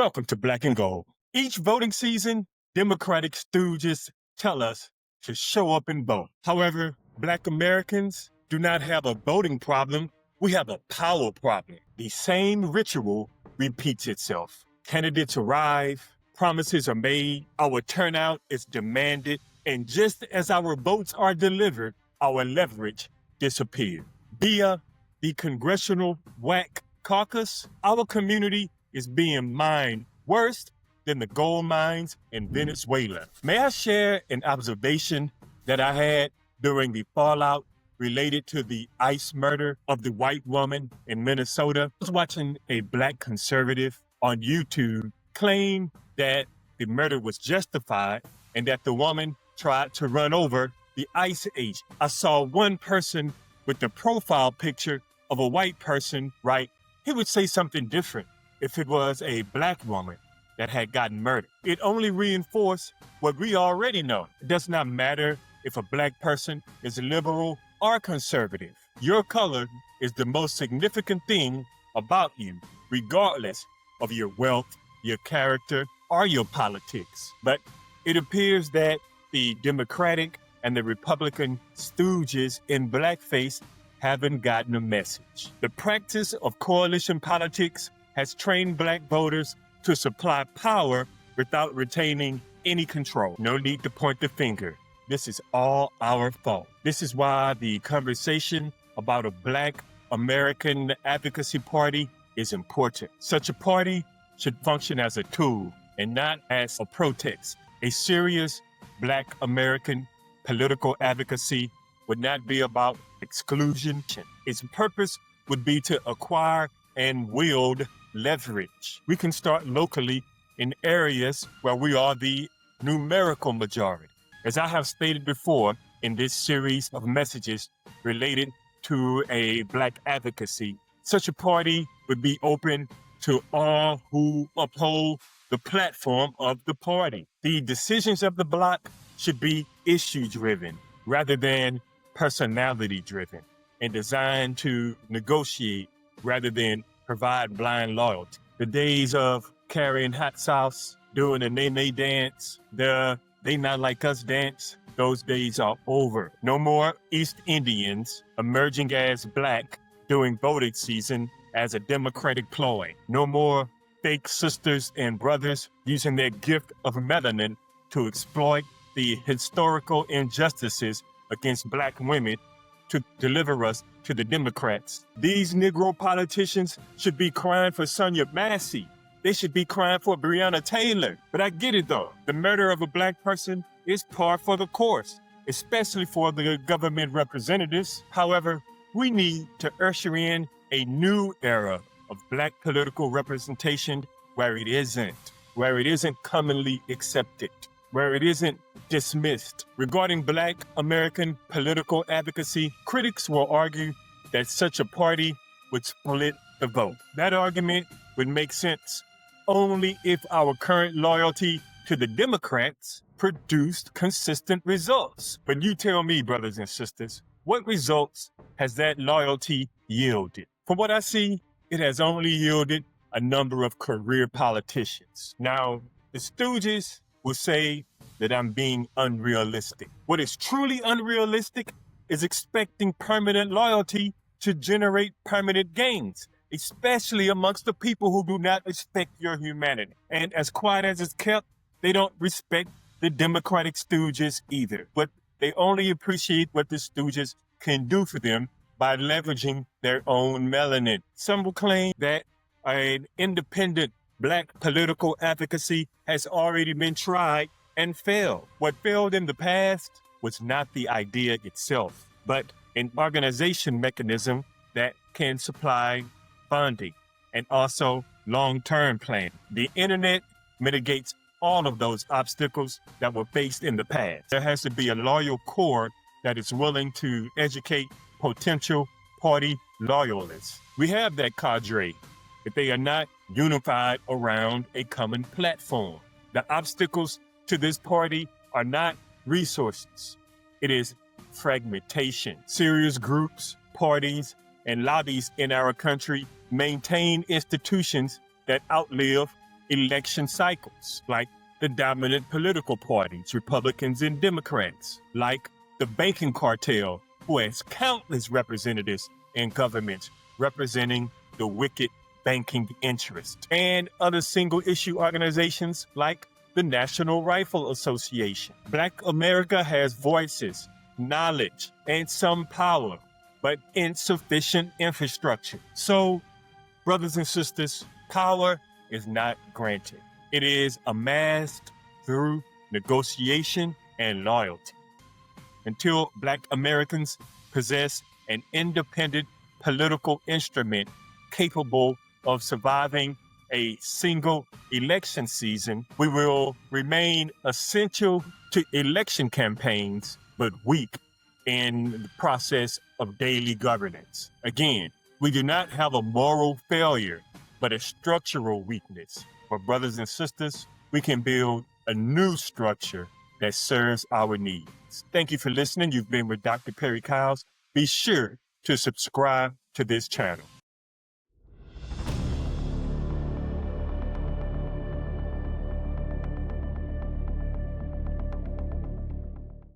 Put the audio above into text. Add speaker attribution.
Speaker 1: Welcome to Black and Gold. Each voting season, Democratic stooges tell us to show up and vote. However, Black Americans do not have a voting problem. We have a power problem. The same ritual repeats itself. Candidates arrive, promises are made, our turnout is demanded, and just as our votes are delivered, our leverage disappears. Via the Congressional WAC caucus, our community is being mined worse than the gold mines in Venezuela. May I share an observation that I had during the fallout related to the ICE murder of the white woman in Minnesota? I was watching a Black conservative on YouTube claim that the murder was justified and that the woman tried to run over the ICE agent. I saw one person with the profile picture of a white person write, he would say something different if it was a Black woman that had gotten murdered. It only reinforced what we already know. It does not matter if a Black person is liberal or conservative. Your color is the most significant thing about you, regardless of your wealth, your character, or your politics. But it appears that the Democratic and the Republican stooges in blackface haven't gotten a message. The practice of coalition politics has trained Black voters to supply power without retaining any control. No need to point the finger. This is all our fault. This is why the conversation about a Black American advocacy party is important. Such a party should function as a tool and not as a protest. A serious Black American political advocacy would not be about exclusion. Its purpose would be to acquire and wield leverage. We can start locally in areas where we are the numerical majority. As I have stated before in this series of messages related to a Black advocacy, such a party would be open to all who uphold the platform of the party. The decisions of the bloc should be issue-driven rather than personality-driven, and designed to negotiate rather than provide blind loyalty. The days of carrying hot sauce, doing a nay-nay dance, the they not like us dance, those days are over. No more East Indians emerging as Black during voting season as a Democratic ploy. No more fake sisters and brothers using their gift of melanin to exploit the historical injustices against Black women to deliver us to the Democrats. These Negro politicians should be crying for Sonia Massey. They should be crying for Breonna Taylor. But I get it though. The murder of a Black person is par for the course, especially for the government representatives. However, we need to usher in a new era of Black political representation where it isn't commonly accepted, where it isn't dismissed. Regarding Black American political advocacy, critics will argue that such a party would split the vote. That argument would make sense only if our current loyalty to the Democrats produced consistent results. But you tell me, brothers and sisters, what results has that loyalty yielded? From what I see, it has only yielded a number of career politicians. Now, the stooges will say that I'm being unrealistic. What is truly unrealistic is expecting permanent loyalty to generate permanent gains, especially amongst the people who do not respect your humanity. And as quiet as it's kept, they don't respect the Democratic stooges either. But they only appreciate what the stooges can do for them by leveraging their own melanin. Some will claim that an independent Black political advocacy has already been tried and failed. What failed in the past was not the idea itself, but an organization mechanism that can supply funding and also long-term planning. The internet mitigates all of those obstacles that were faced in the past. There has to be a loyal core that is willing to educate potential party loyalists. We have that cadre, but they are not unified around a common platform. The obstacles to this party are not resources. It is fragmentation. Serious groups, parties, and lobbies in our country maintain institutions that outlive election cycles, like the dominant political parties, Republicans and Democrats, like the banking cartel, who has countless representatives in government representing the wicked banking interest, and other single issue organizations like the National Rifle Association. Black America has voices, knowledge, and some power, but insufficient infrastructure. So, brothers and sisters, power is not granted. It is amassed through negotiation and loyalty. Until Black Americans possess an independent political instrument capable of surviving a single election season, we will remain essential to election campaigns, but weak in the process of daily governance. Again, we do not have a moral failure, but a structural weakness. For brothers and sisters, we can build a new structure that serves our needs. Thank you for listening. You've been with Dr. Perry Kyles. Be sure to subscribe to this channel.